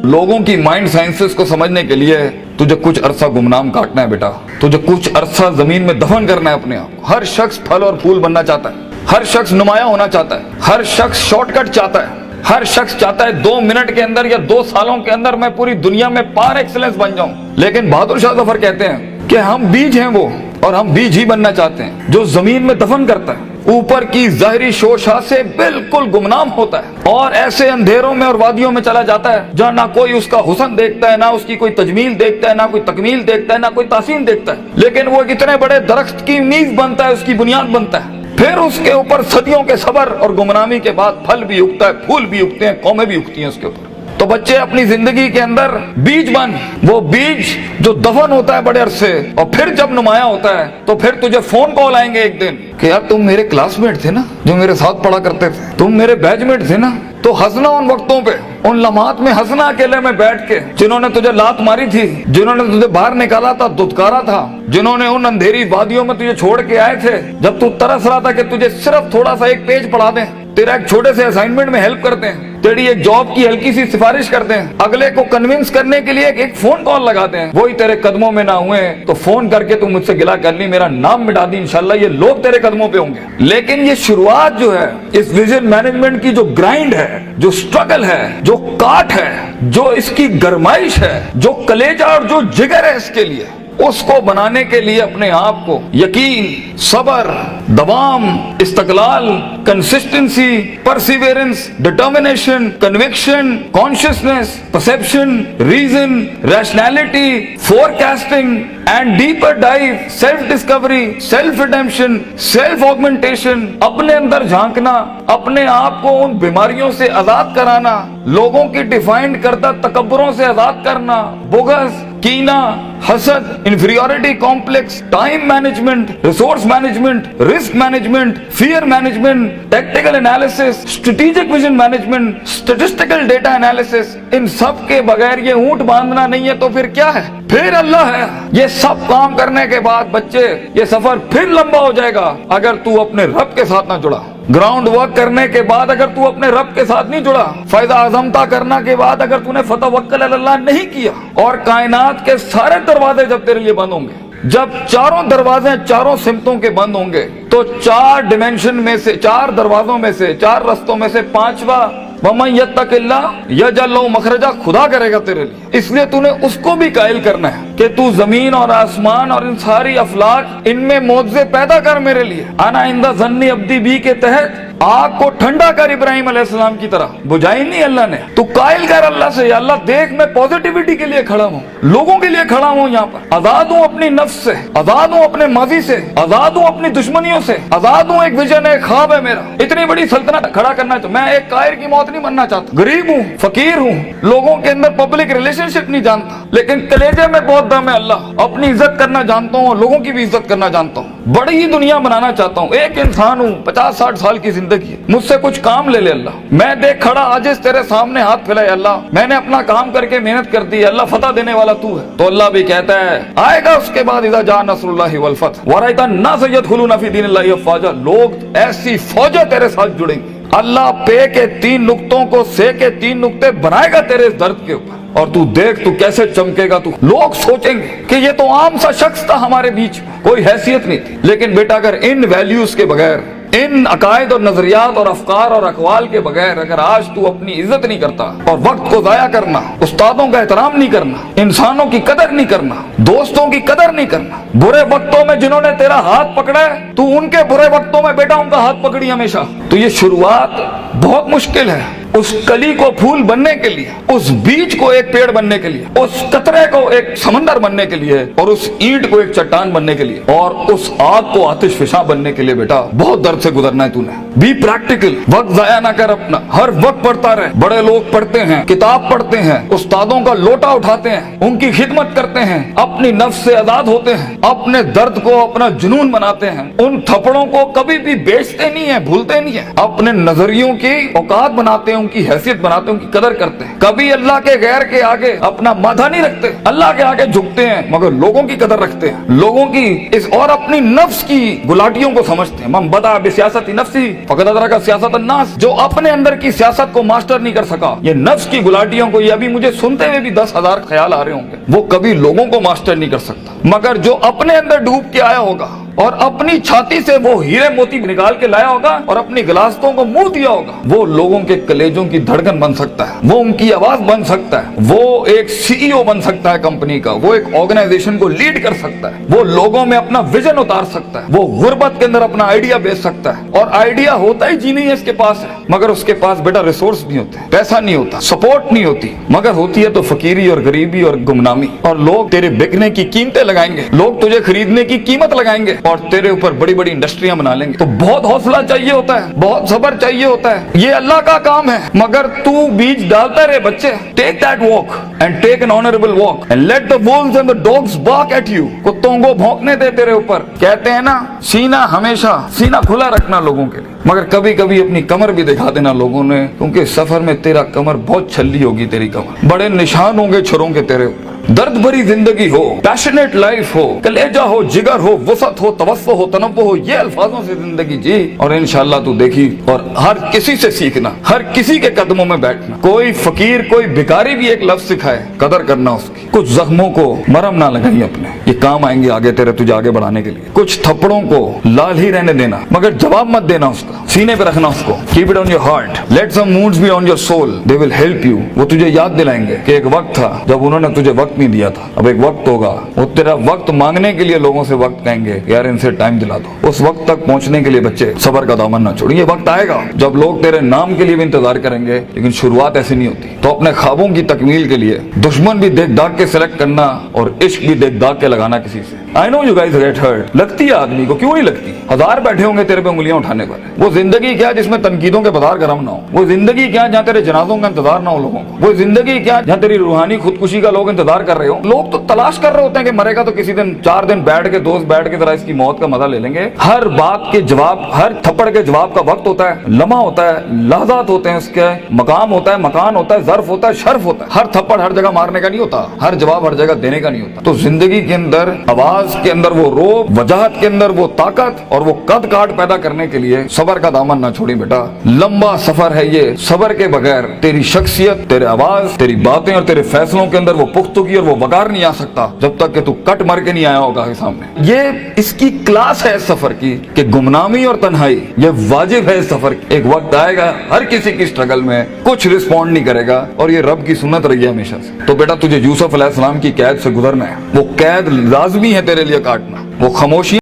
लोगों की mind sciences को समझने के लिए तुझे कुछ अरसा गुमनाम काटना है बेटा, तुझे कुछ अरसा जमीन में दफन करना है अपने आप को। हर शख्स फल और फूल बनना चाहता है, हर शख्स नुमाया होना चाहता है, हर शख्स शॉर्टकट चाहता है, हर शख्स चाहता है 2 मिनट के अंदर या 2 सालों के अंदर मैं पूरी दुनिया में पार एक्सीलेंस बन जाऊं। लेकिन बहादुर शाह जफर कहते हैं कि हम बीज हैं वो, और हम बीज ही बनना चाहते हैं जो जमीन में दफन करता है, ऊपर की ज़ाहिरी शोशा से बिल्कुल गुमनाम होता है और ऐसे अंधेरों में और वादियों में चला जाता है जहाँ ना कोई उसका हुस्न देखता है, ना उसकी कोई तजमील देखता है, ना कोई तकमील देखता है, ना कोई तासीन देखता है। लेकिन वो इतने बड़े दरख्त की नींव बनता है, उसकी बुनियाद बनता है। फिर उसके ऊपर सदियों के सबर और गुमनामी के बाद फल भी उगता है, फूल भी उगते हैं, कौमें भी उगती हैं उसके ऊपर। तो बच्चे अपनी जिंदगी के अंदर बीज बन, वो बीज जो दफन होता है बड़े अरसे और फिर जब नुमाया होता है तो फिर तुझे फोन कॉल आएंगे एक दिन कि यार तुम मेरे क्लासमेट थे ना, जो मेरे साथ पढ़ा करते थे, तुम मेरे बैचमेट थे ना। तो हंसना उन वक्तों पे, उन लम्हात में हंसना अकेले में बैठ के, जिन्होंने तुझे लात मारी थी, जिन्होंने तुझे बाहर निकाला था, दुत्कारा था, जिन्होंने उन अंधेरी वादियों में तुझे छोड़ के आए थे जब तू तरस रहा था कि तुझे सिर्फ थोड़ा सा एक पेज पढ़ा दें, तेरा एक छोटे से असाइनमेंट में हेल्प करते हैं, तेरी एक जॉब की हल्की सी सिफारिश करते हैं, अगले को कन्विंस करने के लिए एक फोन कॉल लगाते हैं, वही तेरे कदमों में ना हुए तो फोन करके तू मुझसे गिला कर ली, मेरा नाम मिटा दी, इंशाल्लाह ये लोग तेरे कदमों पे होंगे। लेकिन ये शुरुआत जो है इस विजन मैनेजमेंट की, जो ग्राइंड है, जो स्ट्रगल है, जो काट है, जो इसकी गरमाइश है, जो कलेजा और जो जिगर है इसके लिए, उसको बनाने के लिए अपने आप को यकीन, सबर, दवाम, इस्तकलाल, consistency, perseverance, determination, conviction, consciousness, perception, reason, rationality, forecasting and deeper dive, self discovery, self redemption, self augmentation, अपने अंदर झांकना, अपने आप को उन बीमारियों से आजाद कराना, लोगों की डिफाइंड करता तकब्बुरों से आजाद करना, बुग़्ज़, कीना, हसद, inferiority complex, time management, resource management, risk management, fear management, tactical analysis, strategic vision management, statistical data analysis, इन सब के बगैर ये ऊंट बांधना नहीं है तो फिर क्या है? फिर अल्लाह है। ये सब काम करने के बाद बच्चे ये सफर फिर लंबा हो जाएगा अगर तू अपने रब के साथ ना जुड़ा। ग्राउंड वर्क करने के बाद अगर तू अपने रब के साथ नहीं जुड़ा, फायदा आजमता करना के बाद अगर तूने फतवक्कल अलल्लाह नहीं किया, और कायनात के सारे दरवाजे जब तेरे लिए बंद होंगे, जब चारों दरवाजे चारों सिमतों के बंद होंगे, तो 4 डिमेंशन में से, 4 दरवाजों में से, 4 रस्तों में से 5वां वमन यत्तकिल्लाह यजअल लहू मखरजा खुदा करेगा तेरे लिए। इसलिए तूने उसको भी कायल करना है कि तू जमीन और आसमान और इन सारी अफलाक, इनमें मौजे पैदा कर मेरे लिए। आना इंदा ज़न्नी अब्दी बी के तहत आग को ठंडा कर इब्राहिम अलैहिस्सलाम की तरह, बुझाई नहीं अल्लाह ने। तू कायल कर अल्लाह से, या अल्लाह देख मैं पॉजिटिविटी के लिए खड़ा हूँ, लोगों के लिए खड़ा हूँ, यहाँ पर आजाद हूँ अपनी नफ्स से, आजाद हूँ अपने माजी से, आजाद हूँ अपनी दुश्मनियों से, आजाद हूँ। एक विजन है, ख्वाब है मेरा, इतनी बड़ी सल्तनत खड़ा करना है। तो मैं एक कायर की मौत नहीं मरना चाहता। गरीब हूँ, फकीर हूँ, लोगों के अंदर पब्लिक रिलेशनशिप नहीं जानता, लेकिन कलेजे में बहुत दम है अल्लाह। अपनी इज्जत करना जानता हूँ और लोगों की भी इज्जत करना जानता हूँ। बड़ी ही दुनिया बनाना चाहता हूँ। एक इंसान हूँ, 50-60 साल की जिंदगी, मुझसे कुछ काम ले ले अल्लाह। मैं देख खड़ा आजिज़ तेरे सामने हाथ फैलाए अल्लाह, मैंने अपना काम करके मेहनत कर दी अल्लाह, फतह देने वाला तू है। तो अल्लाह भी कहता है आएगा उसके बाद, इज़ा जा नस्रुल्लाहि वल फतह व रअयता अन्नास यदखुलूना फी दीनिल्लाहि अफ़वाजा, लोग ऐसी फौजें तेरे साथ जुड़ेंगे। अल्लाह पे के 3 नुक्तों को से के 3 नुक्ते बनाएगा तेरे इस दर्द के ऊपर, और तू देख तू कैसे चमकेगा। तू लोग सोचेंगे कि ये तो आम सा शख्स था हमारे बीच में, कोई हैसियत नहीं थी। लेकिन बेटा अगर इन वैल्यूज के बगैर, इन अकायद और नजरियात और अफकार और अकवाल के बगैर अगर आज तू अपनी इज्जत नहीं करता, और वक्त को जाया करना, उस्तादों का एहतराम नहीं करना, इंसानों की कदर नहीं करना, दोस्तों की कदर नहीं करना, बुरे वक्तों में जिन्होंने तेरा हाथ पकड़ा है तू उनके बुरे वक्तों में बेटा उनका हाथ पकड़ी हमेशा, तो ये शुरुआत बहुत मुश्किल है। उस कली को फूल बनने के लिए, उस बीज को एक पेड़ बनने के लिए, उस कतरे को एक समंदर बनने के लिए, और उस ईंट को एक चट्टान बनने के लिए, और उस आग को आतिश फिशा बनने के लिए बेटा बहुत दर्द से गुजरना है तूने। बी प्रैक्टिकल, वक्त जाया ना कर अपना, हर वक्त पढ़ता रहे। बड़े लोग पढ़ते हैं, किताब पढ़ते हैं, उस्तादों का लोटा उठाते हैं, उनकी खिदमत करते हैं, अपनी नफ्स से आजाद होते हैं, अपने दर्द को अपना जुनून बनाते हैं, उन थप्पड़ों को कभी भी बेचते नहीं है, भूलते नहीं है, अपने नजरियों की औकात बनाते हैं, उनकी हैसियत बनाते हैं, उनकी कदर करते हैं। कभी अल्लाह के गैर के आगे अपना माथा नहीं रखते, अल्लाह के आगे झुकते हैं मगर लोगों की कदर रखते हैं, लोगों की इस और अपनी नफ्स की गुलाटियों को समझते हैं। मन बदा बिसियासती नफ्सी फकद अदरका सियासत अन्नास, जो अपने अंदर की सियासत को मास्टर नहीं कर सका, ये नफ्स की गुलाटियों को, ये अभी मुझे सुनते हुए भी 10,000 ख्याल आ रहे होंगे, वो कभी लोगों को मास्टर नहीं कर सकता। मगर जो अपने अंदर डूब के आया होगा और अपनी छाती से वो हीरे मोती निकाल के लाया होगा और अपनी गिलासतों को मुंह दिया होगा, वो लोगों के कलेजों की धड़कन बन सकता है, वो उनकी आवाज बन सकता है, वो एक सीईओ बन सकता है कंपनी का, वो एक ऑर्गेनाइजेशन को लीड कर सकता है, वो लोगों में अपना विजन उतार सकता है, वो गुर्बत के अंदर अपना आइडिया बेच सकता है। और आइडिया होता ही जी नहीं है इसके पास है, मगर उसके पास बेटा रिसोर्स नहीं होते, पैसा नहीं होता, सपोर्ट नहीं होती, मगर होती है तो फकीरी और गरीबी और गुमनामी। और लोग तेरे बिकने की कीमतें लगाएंगे, लोग तुझे खरीदने की कीमत लगाएंगे और तेरे ऊपर बड़ी बड़ी इंडस्ट्रियां बना लेंगे। तो बहुत हौसला चाहिए होता है, बहुत सब्र चाहिए होता है, ये अल्लाह का काम है। मगर तू बीज डालता रहे बच्चे, take that walk and take an honourable walk and let the wolves and the dogs bark at you. कुत्तों को भौंकने दे तेरे ऊपर। कहते हैं ना, सीना हमेशा सीना खुला रखना लोगों के लिए, मगर कभी कभी अपनी कमर भी दिखा देना लोगों ने, क्योंकि सफर में तेरा कमर बहुत छल्ली होगी, तेरी कमर बड़े निशान होंगे छुरों के तेरे ऊपर। दर्द भरी जिंदगी हो, पैशनेट लाइफ हो, कलेजा हो, जिगर हो, वसत हो, तवस्सो हो, तनव्वु हो, ये अल्फाजों से जिंदगी जी और इंशाअल्लाह तू देखी। और हर किसी से सीखना, हर किसी के कदमों में बैठना। कोई फकीर, कोई भिखारी भी एक लफ्ज सिखाए, कदर करना उसकी। कुछ जख्मों को मरहम ना लगाई अपने, ये काम आएंगे आगे तेरे, तुझे आगे बढ़ाने के लिए। कुछ थप्पड़ों को लाल ही रहने देना, मगर जवाब मत देना उसका, सीने पे रखना उसको। Keep it on your heart, let some moods be on your soul, they will help you. वो तुझे याद दिलाएंगे कि एक वक्त था जब उन्होंने तुझे वक्त नहीं दिया था, अब एक वक्त होगा, वो तेरा वक्त मांगने के लिए लोगों से वक्त कहेंगे, यार इनसे टाइम दिला दो। उस वक्त तक पहुंचने के लिए बच्चे सबर का दामन ना छोड़िए। वक्त आएगा जब लोग तेरे नाम के लिए भी इंतजार करेंगे, लेकिन शुरुआत ऐसी नहीं होती। तो अपने ख्वाबों की तकमील के लिए दुश्मन भी देख दाग के सिलेक्ट करना और इश्क भी देख दाग के लगाना किसी से। I know you guys get hurt, लगती है आदमी को, क्यों नहीं लगती? हजार बैठे होंगे तेरे पे उंगलियां उठाने पर। वो जिंदगी क्या जिसमें तनकीदों के बाजार गरम ना हो? वो जिंदगी क्या जहाँ तेरे जनाजों का इंतजार ना हो लोगों को? वो जिंदगी क्या जहाँ तेरी रूहानी खुदकुशी का लोग इंतजार कर रहे हो? लोग तो तलाश कर रहे होते हैं कि मरेगा तो किसी दिन 4 दिन बैठ के दोस्त बैठ के जरा इसकी मौत का मजा ले लेंगे। हर बात के जवाब, हर थप्पड़ के जवाब का वक्त होता है, लम्हा होता है, लहजात होते हैं, उसके मकाम होता है, मकान होता है, ज़र्फ होता है, शर्फ होता है। हर थप्पड़ हर जगह मारने का नहीं होता, हर जवाब हर जगह देने का नहीं होता। तो जिंदगी के अंदर आवाज के अंदर वो रोब, वजाहत के अंदर वो ताकत और वो कद काट पैदा करने के लिए सबर का दामन ना छोड़ी बेटा। लंबा सफर है ये, सबर के बगैर तेरी शख्सियत, तेरे आवाज, तेरी बातें और तेरे फैसलों के अंदर वो पुख्तगी और वो वकार नहीं आ सकता जब तक कि तू कट मर के नहीं आया होगा सामने। ये इसकी क्लास है इस सफर की कि गुमनामी और तन्हाई ये वाजिब है इस सफर की। एक वक्त आएगा हर किसी की स्ट्रगल में कुछ रिस्पॉन्ड नहीं करेगा और ये रब की सुन्नत रही है हमेशा से। तो बेटा तुझे यूसुफ अलैहिस्सलाम की कैद से गुजरना है, वो कैद लाजमी है तेरे लिए काटना, वो खामोशी